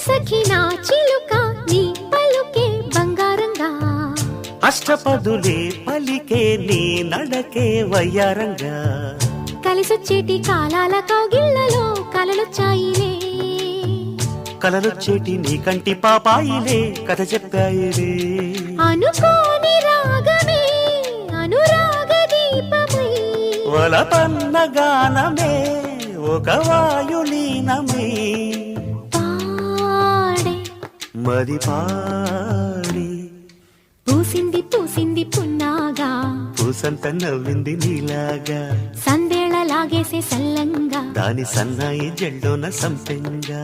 సఖి నా చిలుక నీ పలుకే బంగారంగా అష్టపదులే పలికే నీ నడకే వయ్యారంగా కలిసొచ్చేటి కాలాల కౌగిళ్లలో కలలొచ్చాయిలే కలలొచ్చేటి నీ కంటి పాపాయిలే కథ చెప్పాయిలే అనుకోని రాగమే అనురాగ దీపమై వలపన్న గానమే ఒక వాయులీనమై పాడే మది పాడి పూసింది పూసింది పున్నాగా పూసంత నవ్వింది నీలాగా సందేళ లాగేసే సల్లంగా దాని సన్నాయి జెండోన సంపెంగా